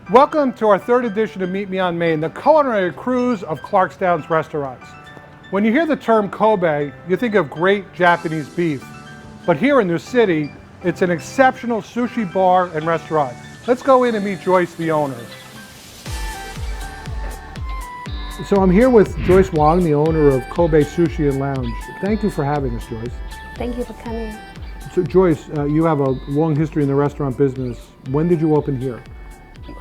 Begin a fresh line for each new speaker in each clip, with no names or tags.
Welcome to our third edition of Meet Me on Main, the culinary cruise of Clarkstown's restaurants. When you hear the term Kobe, you think of great Japanese beef. But here in this city, it's an exceptional sushi bar and restaurant. Let's go in and meet Joyce, the owner. So I'm here with Joyce Wang, the owner of Kobe Sushi and Lounge. Thank you for having us, Joyce.
Thank you for coming.
So Joyce, you have a long history in the restaurant business. When did you open here?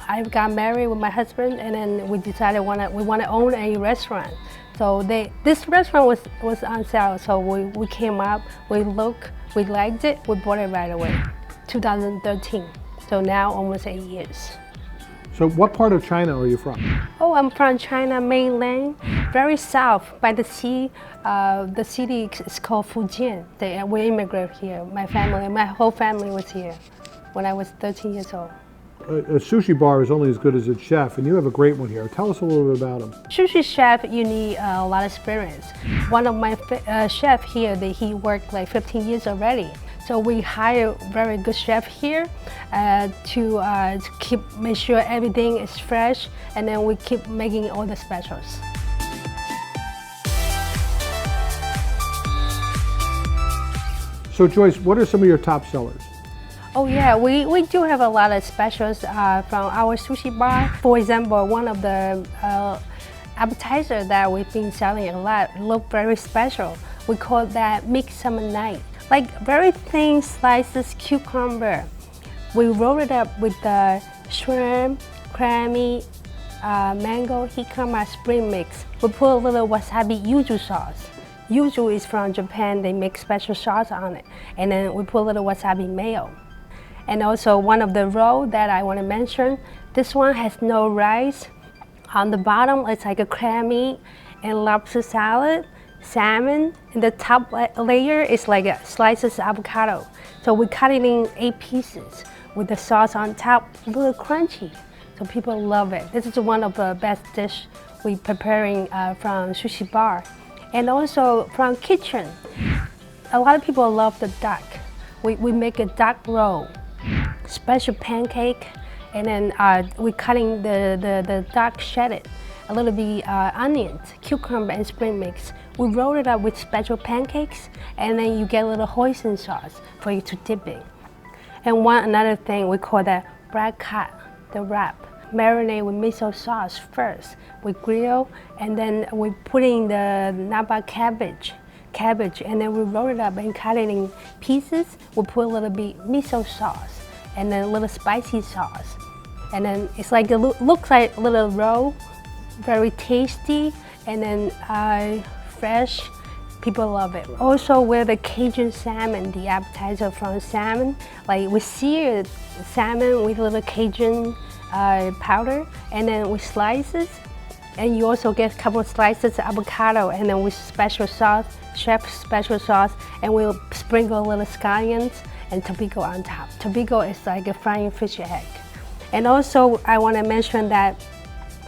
I got married with my husband, and then we decided we want to own a restaurant. So this restaurant was on sale, so we came up, we looked, we liked it, we bought it right away, 2013. So now almost 8 years.
So what part of China are you from?
Oh, I'm from China mainland, very south by the sea. The city is called Fujian. We immigrated here. My whole family was here when I was 13 years old.
A sushi bar is only as good as its chef, and you have a great one here. Tell us a little bit about him.
Sushi chef, you need a lot of experience. One of my chef here, he worked like 15 years already. So we hire very good chef here to make sure everything is fresh, and then we keep making all the specials.
So Joyce, what are some of your top sellers?
Oh yeah, we do have a lot of specials from our sushi bar. For example, one of the appetizer that we've been selling a lot look very special. We call that Midsummer Night. Like very thin slices cucumber. We roll it up with the shrimp, creamy, mango jicama spring mix. We put a little wasabi yuzu sauce. Yuzu is from Japan, they make special sauce on it. And then we put a little wasabi mayo. And also one of the roll that I want to mention, this one has no rice. On the bottom, it's like a creamy and lobster salad, salmon, and the top layer is like a slices of avocado. So we cut it in 8 pieces with the sauce on top, a little crunchy. So people love it. This is one of the best dish we're preparing from sushi bar. And also from kitchen, a lot of people love the duck. We make a duck roll. Special pancake, and then we're cutting the duck shredded, a little bit onions, cucumber, and spring mix. We roll it up with special pancakes, and then you get a little hoisin sauce for you to dip in. And another thing, we call that black cat, the wrap. Marinate with miso sauce first. We grill, and then we put in the napa cabbage, and then we roll it up and cut it in pieces. We put a little bit miso sauce, and then a little spicy sauce. And then it's like looks like a little roll, very tasty, and then fresh. People love it. Also, with the Cajun salmon, the appetizer from salmon, like we sear salmon with a little Cajun powder, and then with slices. And you also get a couple of slices of avocado, and then with special sauce, chef's special sauce, and we'll sprinkle a little scallions and tobacco on top. Tobacco is like a frying fish egg. And also, I want to mention that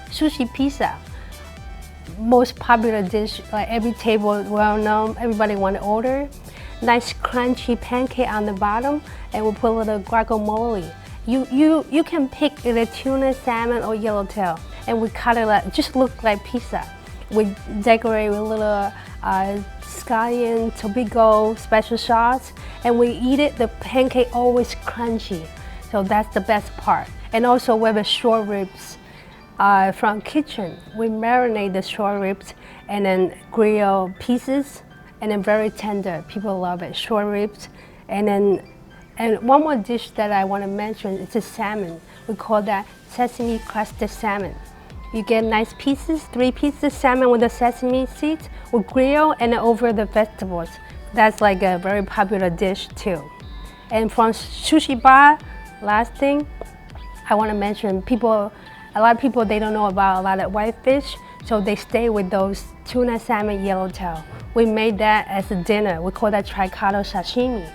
sushi pizza, most popular dish, like every table well known, everybody want to order. Nice crunchy pancake on the bottom, and we'll put a little guacamole. You can pick either tuna, salmon, or yellowtail, and we cut it like, just look like pizza. We decorate with a little scallion, tobacco, special sauce, and we eat it, the pancake always crunchy. So that's the best part. And also we have the short ribs from kitchen. We marinate the short ribs and then grill pieces, and then very tender. People love it, short ribs. And one more dish that I want to mention is the salmon. We call that sesame crusted salmon. You get nice pieces, 3 pieces salmon with the sesame seeds. We grill and over the vegetables. That's like a very popular dish too. And from sushi bar, last thing I want to mention, a lot of people, they don't know about a lot of whitefish, so they stay with those tuna, salmon, yellowtail. We made that as a dinner. We call that tricato sashimi.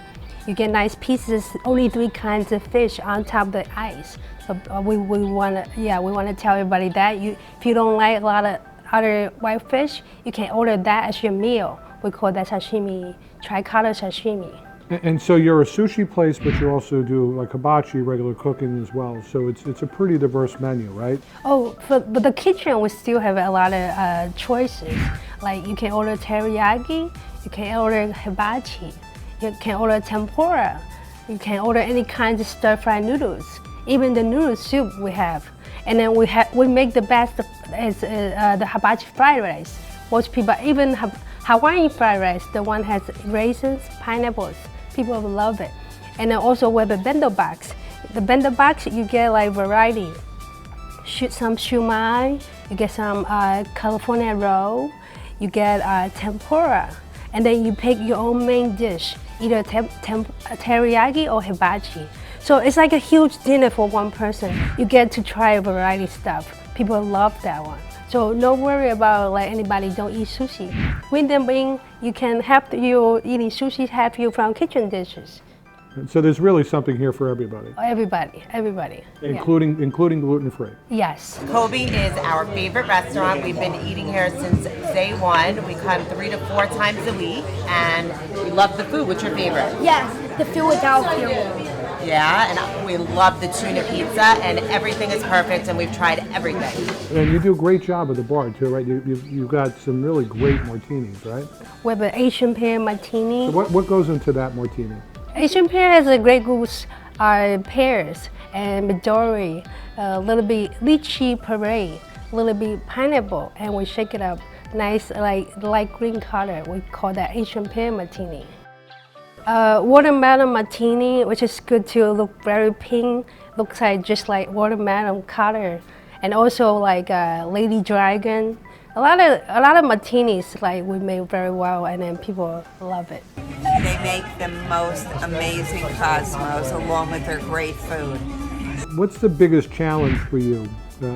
You get nice pieces, only 3 kinds of fish on top of the ice. So we want to tell everybody that if you don't like a lot of other whitefish, you can order that as your meal. We call that sashimi, tricato sashimi.
And so you're a sushi place, but you also do like hibachi, regular cooking as well. So it's a pretty diverse menu, right?
Oh, but the kitchen, we still have a lot of choices. Like you can order teriyaki, you can order hibachi, you can order tempura, you can order any kind of stir-fried noodles. Even the noodle soup we have. And then we make the best is the hibachi fried rice. Most people, even Hawaiian fried rice, the one has raisins, pineapples. People love it. And then also we have a bento box. The bento box, you get like variety. Some shumai, you get some California roll, you get tempura, and then you pick your own main dish, either teriyaki or hibachi. So it's like a huge dinner for one person. You get to try a variety of stuff. People love that one. So no worry about like anybody don't eat sushi. When them in, you can have you eating sushi, have you from kitchen dishes.
So there's really something here for everybody.
Everybody.
Including gluten-free.
Yes.
Kobe is our favorite restaurant. We've been eating here since day one. We come 3 to 4 times a week, and we love the food. What's your favorite?
Yes, the Philadelphia roll.
Yeah, and we love the tuna pizza, and everything is perfect, and we've tried everything.
And you do a great job at the bar too, right? You've got some really great martinis, right?
We have an Asian pear martini.
So what goes into that martini?
Asian pear has a great goose pears and Midori, a little bit lychee puree, a little bit pineapple, and we shake it up. Nice, like green color. We call that Asian pear martini. Watermelon martini, which is good to look very pink, looks like just like watermelon color, and also like Lady Dragon. A lot of martinis like we make very well, and then people love it.
They make the most amazing Cosmos along with their great food.
What's the biggest challenge for you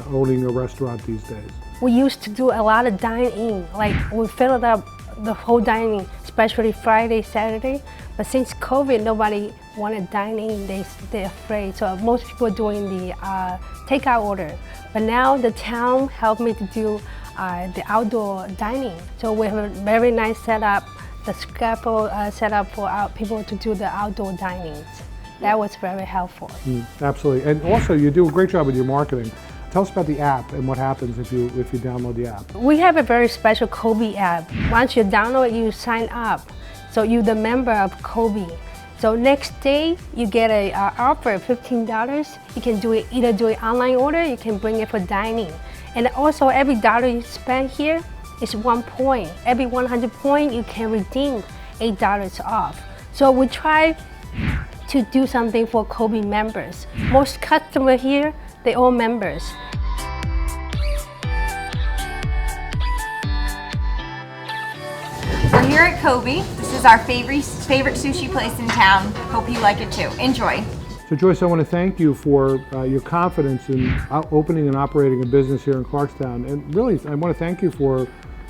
owning a restaurant these days?
We used to do a lot of dine-in, like we filled up the whole dining, especially Friday, Saturday. But since COVID, nobody wanted dine-in, they're afraid. So most people are doing the takeout order. But now the town helped me to do the outdoor dining. So we have a very nice setup, the scaffold set up for our people to do the outdoor dining. That was very helpful.
Absolutely, and also you do a great job with your marketing. Tell us about the app and what happens if you download the app.
We have a very special Kobe app. Once you download it, you sign up. So you're the member of Kobe. So next day, you get a offer, $15. You can either do it online order, you can bring it for dining. And also every dollar you spend here is 1 point. Every 100 points, you can redeem $8 off. So we try to do something for Kobe members. Most customers here, they're all members.
We're here at Kobe. This is our favorite sushi place in town. Hope you like it too. Enjoy.
So Joyce, I want to thank you for your confidence in opening and operating a business here in Clarkstown. And really, I want to thank you for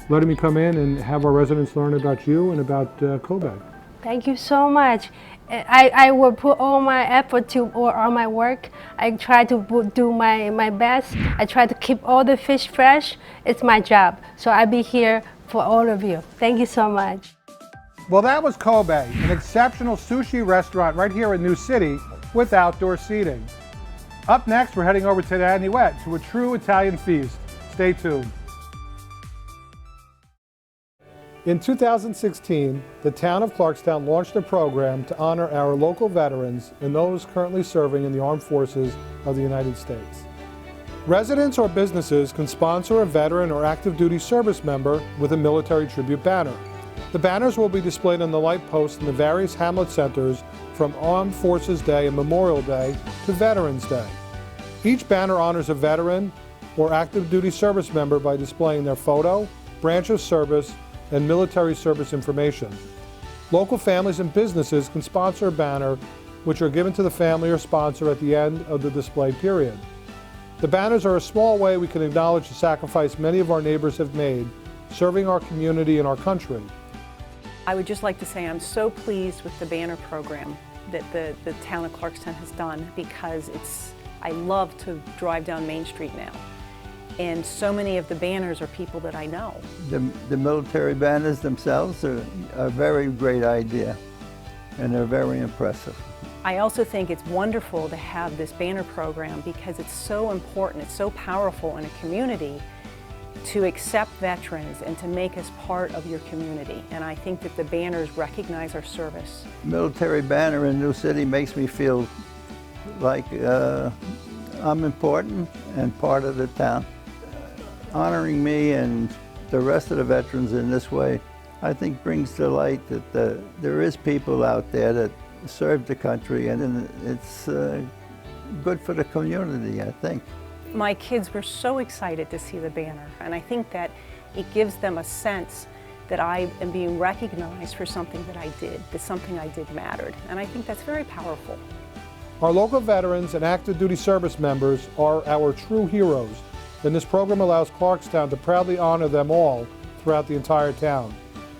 letting me come in and have our residents learn about you and about Kobe.
Thank you so much. I will put all my effort or all my work. I try to do my best. I try to keep all the fish fresh. It's my job. So I'll be here for all of you. Thank you so much.
Well, that was Kobe, an exceptional sushi restaurant right here in New City with outdoor seating. Up next, we're heading over to Nanuet to a true Italian feast. Stay tuned. In 2016, the town of Clarkstown launched a program to honor our local veterans and those currently serving in the armed forces of the United States. Residents or businesses can sponsor a veteran or active duty service member with a military tribute banner. The banners will be displayed on the light posts in the various hamlet centers from Armed Forces Day and Memorial Day to Veterans Day. Each banner honors a veteran or active duty service member by displaying their photo, branch of service, and military service information. Local families and businesses can sponsor a banner which are given to the family or sponsor at the end of the display period. The banners are a small way we can acknowledge the sacrifice many of our neighbors have made serving our community and our country.
I would just like to say I'm so pleased with the banner program that the town of Clarkstown has done, because I love to drive down Main Street now. And so many of the banners are people that I know.
The military banners themselves are a very great idea. and they're very impressive.
I also think it's wonderful to have this banner program because it's so important, it's so powerful in a community to accept veterans and to make us part of your community. And I think that the banners recognize our service.
Military banner in New City makes me feel like I'm important and part of the town. Honoring me and the rest of the veterans in this way, I think brings to light that there is people out there that serve the country, and it's good for the community, I think.
My kids were so excited to see the banner, and I think that it gives them a sense that I am being recognized for something that I did, that something I did mattered, and I think that's very powerful.
Our local veterans and active duty service members are our true heroes, and this program allows Clarkstown to proudly honor them all throughout the entire town.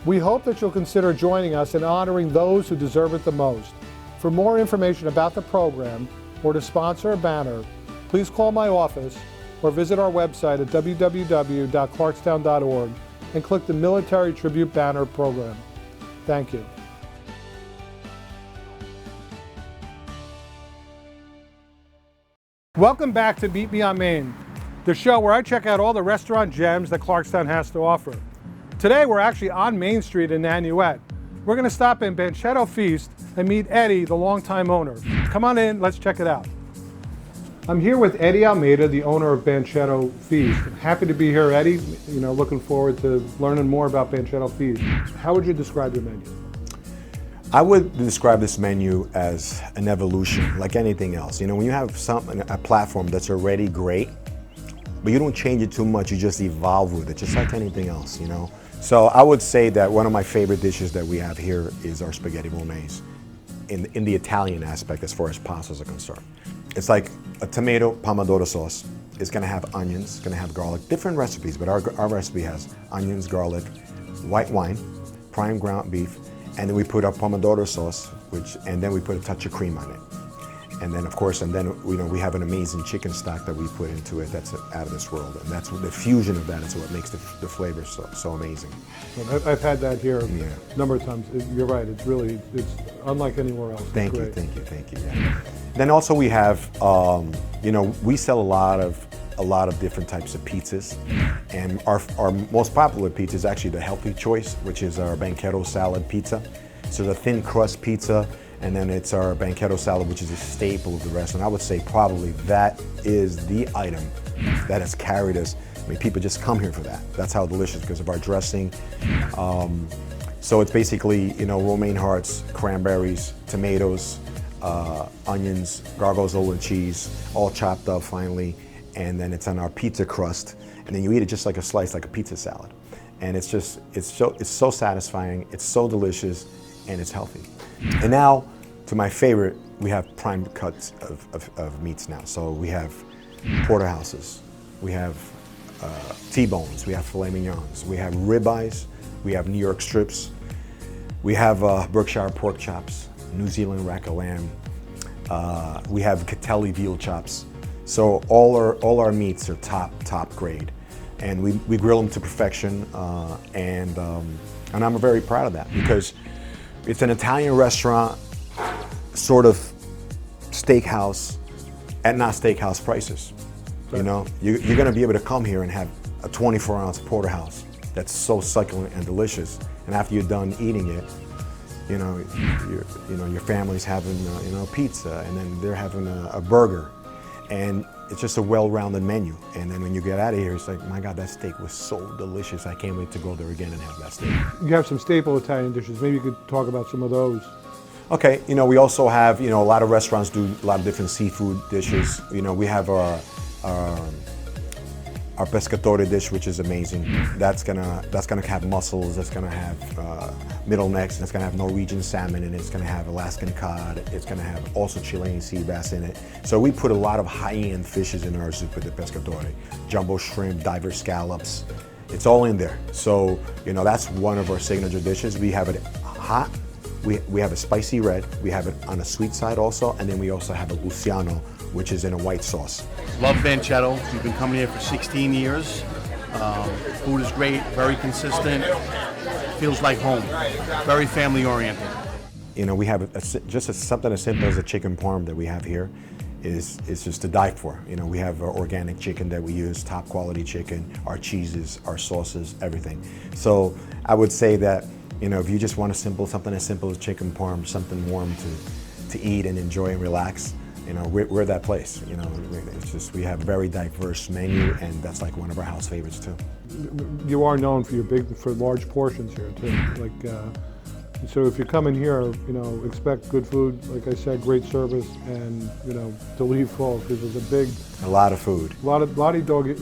We hope that you'll consider joining us in honoring those who deserve it the most. For more information about the program or to sponsor a banner, please call my office or visit our website at www.clarkstown.org and click the Military Tribute Banner program. Thank you. Welcome back to Meet Me on Main, the show where I check out all the restaurant gems that Clarkstown has to offer. Today we're actually on Main Street in Nanuet. We're going to stop in Banchetto Feast and meet Eddie, the longtime owner. Come on in, let's check it out. I'm here with Eddie Almeida, the owner of Banchetto Feast. I'm happy to be here, Eddie. Looking forward to learning more about Banchetto Feast. How would you describe your menu?
I would describe this menu as an evolution, like anything else. When you have a platform that's already great, but you don't change it too much, you just evolve with it, just like anything else, So I would say that one of my favorite dishes that we have here is our spaghetti bolognese, in the Italian aspect as far as pastas are concerned. It's like a tomato pomodoro sauce. It's gonna have onions, it's gonna have garlic, different recipes, but our recipe has onions, garlic, white wine, prime ground beef, and then we put our pomodoro sauce, and then we put a touch of cream on it. And then, of course, we have an amazing chicken stock that we put into it that's out of this world. And that's the fusion of that is what makes the flavor so amazing.
I've had that here a number of times. You're right, it's unlike anywhere else.
Thank you. Yeah. Then also we have, we sell a lot of different types of pizzas. And our most popular pizza is actually the healthy choice, which is our Banchetto salad pizza. So the thin crust pizza, and then it's our Banchetto salad, which is a staple of the restaurant. I would say probably that is the item that has carried us. People just come here for that. That's how delicious, because of our dressing. So it's basically, romaine hearts, cranberries, tomatoes, onions, gorgonzola cheese, all chopped up finely, and then it's on our pizza crust, and then you eat it just like a slice, like a pizza salad. And it's so satisfying, it's so delicious, and it's healthy. And now, to my favorite, we have prime cuts of meats now. So we have porterhouses, we have T-bones, we have filet mignons, we have ribeyes, we have New York strips, we have Berkshire pork chops, New Zealand rack of lamb, we have Catelli veal chops. So all our meats are top grade, and we grill them to perfection, and I'm very proud of that, because it's an Italian restaurant, sort of steakhouse, at not steakhouse prices. You're gonna be able to come here and have a 24-ounce porterhouse that's so succulent and delicious, and after you're done eating it, your family's having pizza, and then they're having a burger, and it's just a well-rounded menu. And then when you get out of here, it's like, my God, that steak was so delicious. I can't wait to go there again and have that steak.
You have some staple Italian dishes. Maybe you could talk about some of those.
Okay, we also have, a lot of restaurants do a lot of different seafood dishes. We have our pescatore dish, which is amazing. That's gonna have mussels. That's gonna have middle necks. That's gonna have Norwegian salmon in it. It's gonna have Alaskan cod. It's gonna have also Chilean sea bass in it. So we put a lot of high-end fishes in our soup with the pescatore. Jumbo shrimp, diver scallops. It's all in there. So that's one of our signature dishes. We have it hot. We have a spicy red. We have it on a sweet side also, and then we also have a Luciano, which is in a white sauce.
Love Banchetto. We've been coming here for 16 years. Food is great, very consistent. Feels like home. Very family oriented.
You know, we have something as simple as a chicken parm that we have here is just to die for. You know, we have organic chicken that we use, top quality chicken, our cheeses, our sauces, everything. So I would say that, you know, if you just want something as simple as chicken parm, something warm to eat and enjoy and relax, you know, we're that place. You know, it's just, we have a very diverse menu, and that's like one of our house favorites too.
You are known for large portions here too. Like, so if you come in here, you know, expect good food. Like I said, great service, and you know, to leave full because there's
a lot of food,
a lot of doggy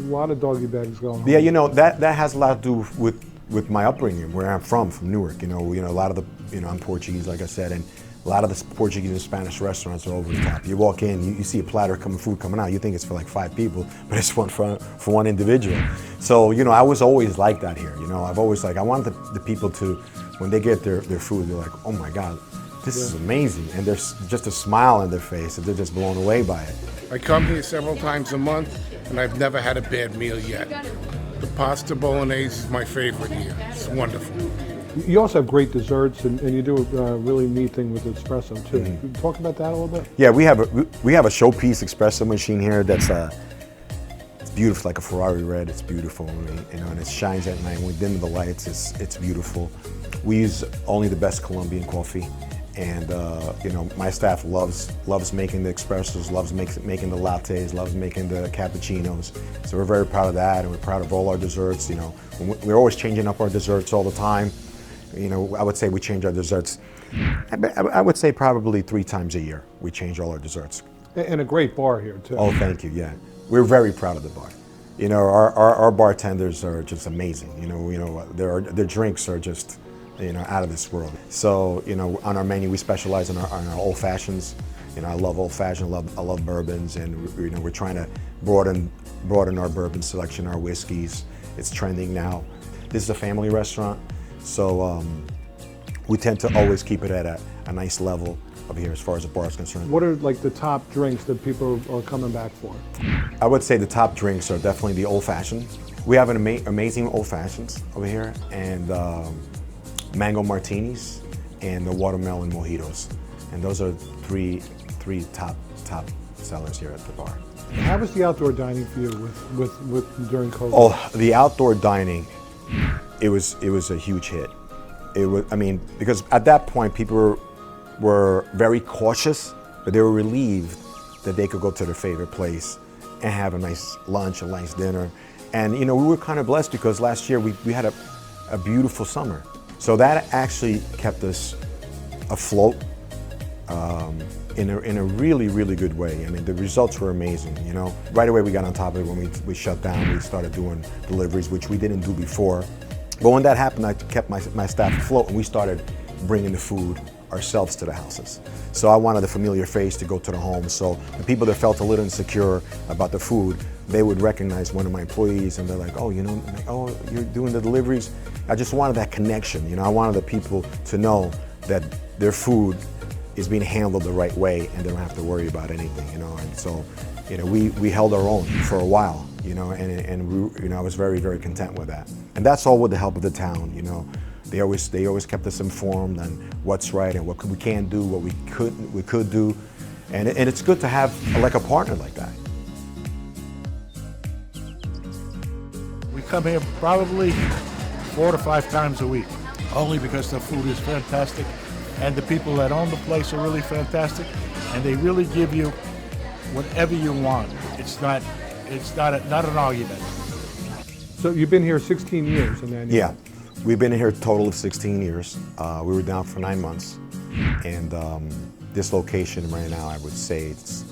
bags going on.
Yeah, you know, that has a lot to do with my upbringing, where I'm from Newark. You know, a lot of the, you know, I'm Portuguese, like I said, and a lot of the Portuguese and Spanish restaurants are over the top. You walk in, you see a platter food coming out, you think it's for like 5 people, but it's for one individual. So, you know, I was always like that here. You know, I've always I want the people to, when they get their food, they're like, oh my God, this is amazing. And there's just a smile on their face, and they're just blown away by it.
I come here several times a month, and I've never had a bad meal yet. The pasta bolognese is my favorite here. It's wonderful.
You also have great desserts, and you do a really neat thing with espresso too. Can you talk about that a little bit?
Yeah, we have a showpiece espresso machine here that's it's beautiful, like a Ferrari red. It's beautiful, you know, and it shines at night. When we dim the lights, it's beautiful. We use only the best Colombian coffee, and you know, my staff loves making the espressos, loves making the lattes, loves making the cappuccinos. So we're very proud of that, and we're proud of all our desserts. You know, we're always changing up our desserts all the time. You know, I would say we change our desserts, I would say probably 3 times a year. We change all our desserts.
And a great bar here too.
Oh, thank you, yeah. We're very proud of the bar. You know, our bartenders are just amazing. You know, their drinks are just, you know, out of this world. So, you know, on our menu, we specialize in our old fashions. You know, I love old fashioned, I love bourbons, and you know, we're trying to broaden our bourbon selection, our whiskeys. It's trending now. This is a family restaurant. So we tend to always keep it at a nice level up here as far as the bar is concerned.
What are like the top drinks that people are coming back for?
I would say the top drinks are definitely the old fashioned. We have an amazing old fashions over here, and mango martinis and the watermelon mojitos. And those are three top sellers here at the bar.
How was the outdoor dining for you with during COVID?
Oh, the outdoor dining. It was a huge hit. It was, I mean, because at that point people were very cautious, but they were relieved that they could go to their favorite place and have a nice lunch, a nice dinner. And you know, we were kind of blessed because last year we had a beautiful summer. So that actually kept us afloat in a really, really good way. I mean, the results were amazing, you know. Right away we got on top of it when we shut down. We started doing deliveries, which we didn't do before. But when that happened, I kept my staff afloat, and we started bringing the food ourselves to the houses. So I wanted a familiar face to go to the home, so the people that felt a little insecure about the food, they would recognize one of my employees, and they're like, oh, you know, like, oh, you're doing the deliveries? I just wanted that connection, you know. I wanted the people to know that their food is being handled the right way, and they don't have to worry about anything, you know. And so, you know, we held our own for a while, you know, and we, you know, I was very, very content with that. And that's all with the help of the town, you know. They always kept us informed on what's right and what we can do, what we could do, and it's good to have like a partner like that.
We come here probably 4 to 5 times a week, only because the food is fantastic, and the people that own the place are really fantastic, and they really give you whatever you want. It's not an argument.
So you've been here 16 years, and then
yeah. We've been here a total of 16 years. We were down for 9 months. And this location right now, I would say it's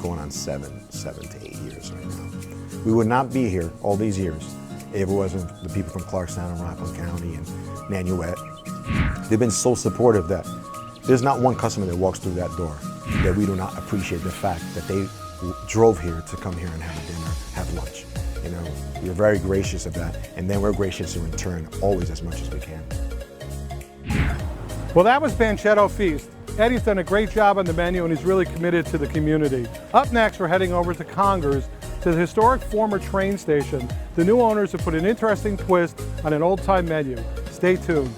going on 7 to 8 years right now. We would not be here all these years if it wasn't the people from Clarkstown and Rockland County and Nanuet. They've been so supportive that there's not one customer that walks through that door that we do not appreciate the fact that they drove here to come here and have a dinner, have lunch. You know, we're very gracious of that, and then we're gracious in return, always as much as we can.
Well, that was Banchetto Feast. Eddie's done a great job on the menu, and he's really committed to the community. Up next, we're heading over to Congers, to the historic former train station. The new owners have put an interesting twist on an old-time menu. Stay tuned.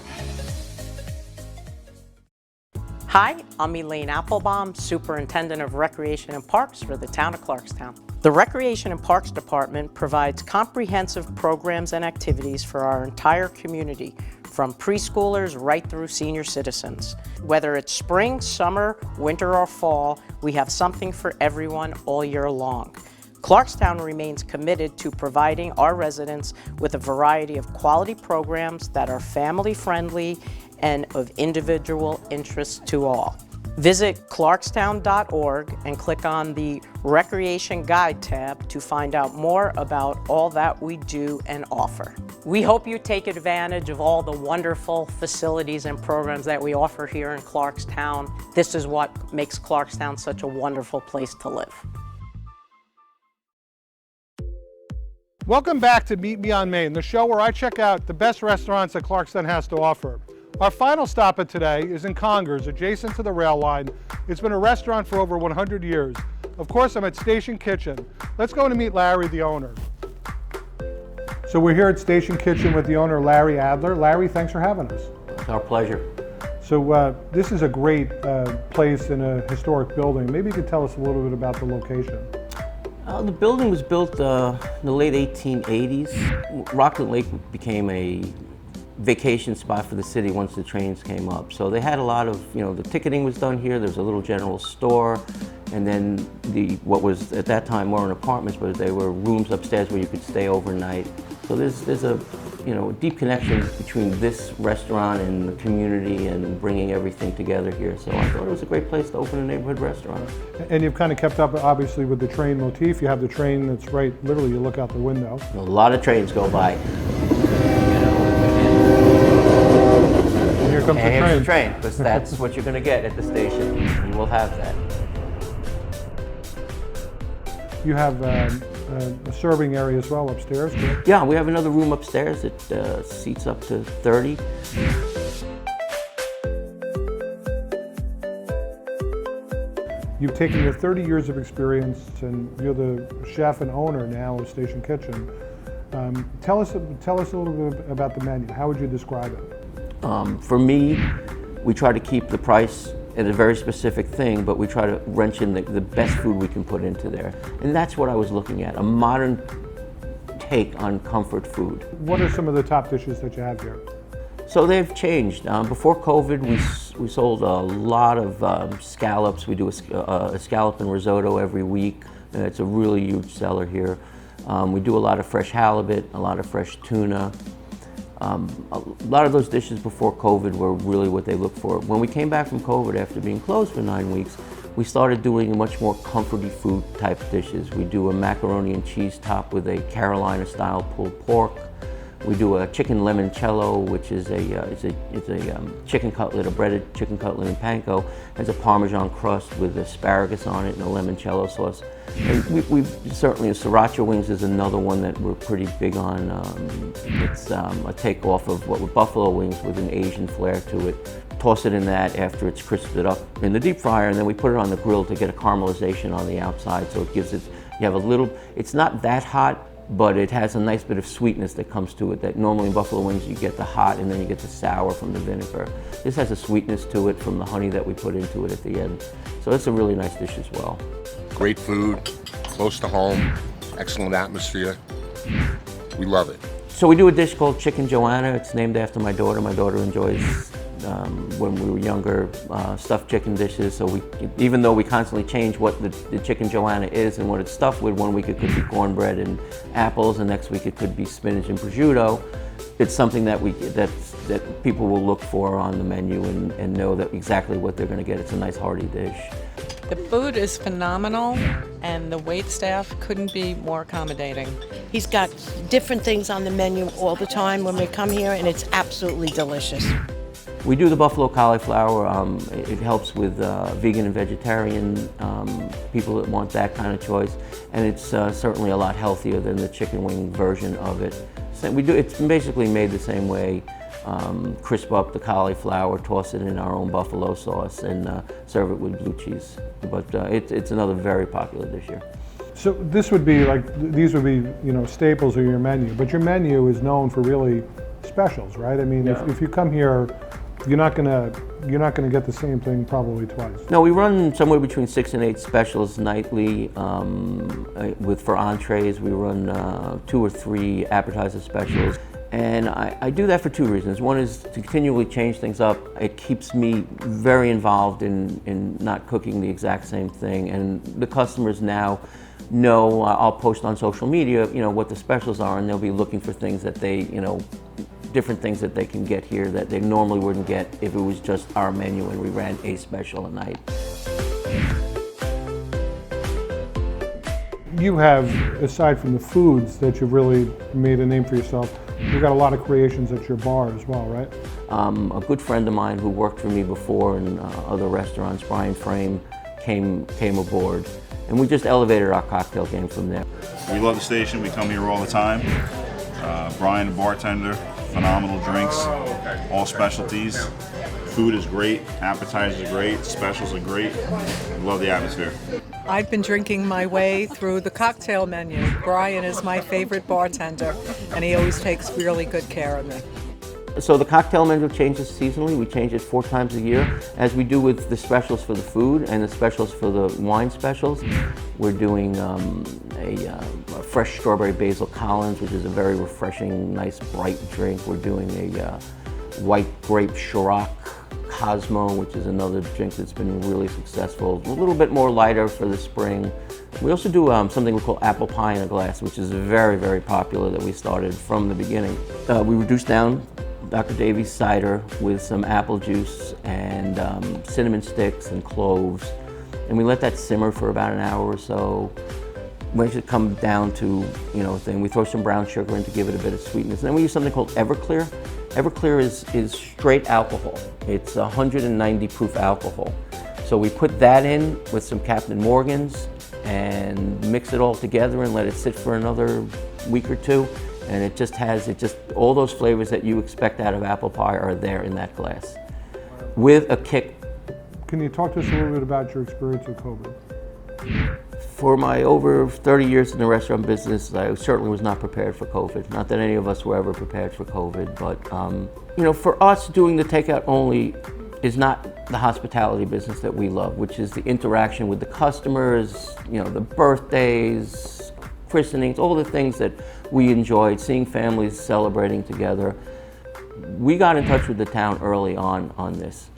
Hi, I'm Elaine Apfelbaum, Superintendent of Recreation and Parks for the town of Clarkstown. The Recreation and Parks Department provides comprehensive programs and activities for our entire community, from preschoolers right through senior citizens. Whether it's spring, summer, winter, or fall, we have something for everyone all year long. Clarkstown remains committed to providing our residents with a variety of quality programs that are family-friendly and of individual interest to all. Visit clarkstown.org and click on the Recreation Guide tab to find out more about all that we do and offer. We hope you take advantage of all the wonderful facilities and programs that we offer here in Clarkstown. This is what makes Clarkstown such a wonderful place to live.
Welcome back to Meet Me on Main, the show where I check out the best restaurants that Clarkstown has to offer. Our final stop of today is in Congers, adjacent to the rail line. It's been a restaurant for over 100 years. Of course, I'm at Station Kitchen. Let's go and meet Larry, the owner. So we're here at Station Kitchen with the owner, Larry Adler. Larry, thanks for having us.
It's our pleasure.
So this is a great place in a historic building. Maybe you could tell us a little bit about the location.
The building was built in the late 1880s. Rockland Lake became a vacation spot for the city once the trains came up. So they had a lot of, the ticketing was done here. There was a little general store, and then what was at that time weren't apartments, but they were rooms upstairs where you could stay overnight. So there's a deep connection between this restaurant and the community and bringing everything together here. So I thought it was a great place to open a neighborhood restaurant.
And you've kind of kept up, obviously, with the train motif. You have the train that's right, literally, you look out the window.
A lot of trains go by.
Here comes
the train, because that's what you're going to get at the station, and we'll have that.
You have a serving area as well upstairs, correct?
Yeah, we have another room upstairs. It seats up to 30.
You've taken your 30 years of experience, and you're the chef and owner now of Station Kitchen. Tell us a little bit about the menu. How would you describe it?
For me, we try to keep the price at a very specific thing, but we try to wrench in the best food we can put into there. And that's what I was looking at, a modern take on comfort food.
What are some of the top dishes that you have here?
So they've changed. Before COVID, we sold a lot of scallops. We do a scallop and risotto every week, and it's a really huge seller here. We do a lot of fresh halibut, a lot of fresh tuna. A lot of those dishes before COVID were really what they looked for. When we came back from COVID after being closed for 9 weeks, we started doing much more comforty food type dishes. We do a macaroni and cheese top with a Carolina style pulled pork. We do a chicken limoncello, which is a chicken cutlet, a breaded chicken cutlet in panko. It has a Parmesan crust with asparagus on it and a limoncello sauce. And we've certainly, sriracha wings is another one that we're pretty big on. It's a takeoff of what were buffalo wings with an Asian flair to it. Toss it in that after it's crisped it up in the deep fryer, and then we put it on the grill to get a caramelization on the outside. So it gives it, you have a little, it's not that hot, but it has a nice bit of sweetness that comes to it that normally in buffalo wings you get the hot and then you get the sour from the vinegar. This has a sweetness to it from the honey that we put into it at the end. So it's a really nice dish as well.
Great food, close to home, excellent atmosphere. We love it.
So we do a dish called Chicken Joanna. It's named after my daughter. My daughter enjoys, when we were younger, stuffed chicken dishes. So even though we constantly change what the Chicken Joanna is and what it's stuffed with, one week it could be cornbread and apples, and next week it could be spinach and prosciutto. It's something that that people will look for on the menu and know that exactly what they're going to get. It's a nice hearty dish.
The food is phenomenal, and the wait staff couldn't be more accommodating.
He's got different things on the menu all the time when we come here, and it's absolutely delicious.
We do the buffalo cauliflower. It helps with vegan and vegetarian people that want that kind of choice, and it's certainly a lot healthier than the chicken wing version of it. So it's basically made the same way. Crisp up the cauliflower, toss it in our own buffalo sauce, and serve it with blue cheese. But it's another very popular dish here.
So this would be these would be staples of your menu, but your menu is known for really specials, right? I mean, if you come here you're not gonna get the same thing probably twice.
No, we run somewhere between 6 and 8 specials nightly. For entrees, we run 2 or 3 appetizer specials. And I do that for 2 reasons. One is to continually change things up. It keeps me very involved in not cooking the exact same thing. And the customers now know, I'll post on social media, what the specials are, and they'll be looking for things that they, different things that they can get here that they normally wouldn't get if it was just our menu and we ran a special a night.
You have, aside from the foods that you've really made a name for yourself, you've got a lot of creations at your bar as well, right?
A good friend of mine who worked for me before in other restaurants, Brian Frame, came aboard. And we just elevated our cocktail game from there.
We love the station. We come here all the time. Brian, the bartender, phenomenal drinks, all specialties. Food is great, appetizers are great, specials are great. We love the atmosphere.
I've been drinking my way through the cocktail menu. Brian is my favorite bartender, and he always takes really good care of me.
So the cocktail menu changes seasonally. We change it 4 times a year, as we do with the specials for the food and the specials for the wine specials. We're doing a fresh strawberry basil Collins, which is a very refreshing, nice, bright drink. We're doing a white grape Ciroc Cosmo, which is another drink that's been really successful. A little bit more lighter for the spring. We also do something we call apple pie in a glass, which is very, very popular that we started from the beginning. We reduced down Dr. Davies cider with some apple juice and cinnamon sticks and cloves. And we let that simmer for about an hour or so. When it should come down to, a thing, we throw some brown sugar in to give it a bit of sweetness. And then we use something called Everclear. Everclear is straight alcohol. It's 190 proof alcohol. So we put that in with some Captain Morgan's and mix it all together and let it sit for another week or 2. And it just all those flavors that you expect out of apple pie are there in that glass, with a kick.
Can you talk to us a little bit about your experience with COVID?
For my over 30 years in the restaurant business, I certainly was not prepared for COVID. Not that any of us were ever prepared for COVID, but for us, doing the takeout only is not the hospitality business that we love, which is the interaction with the customers, the birthdays, christenings, all the things that we enjoyed, seeing families celebrating together. We got in touch with the town early on this,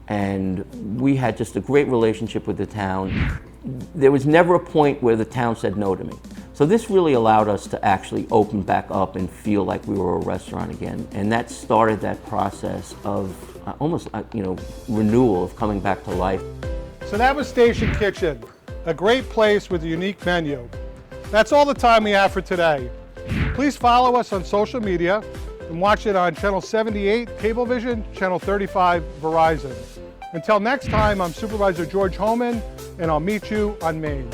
and we had just a great relationship with the town. There was never a point where the town said no to me. So this really allowed us to actually open back up and feel like we were a restaurant again. And that started that process of almost, renewal, of coming back to life.
So that was Station Kitchen, a great place with a unique menu. That's all the time we have for today. Please follow us on social media and watch it on Channel 78 Cablevision, Channel 35 Verizon. Until next time, I'm Supervisor George Hoehmann, and I'll meet you on Main.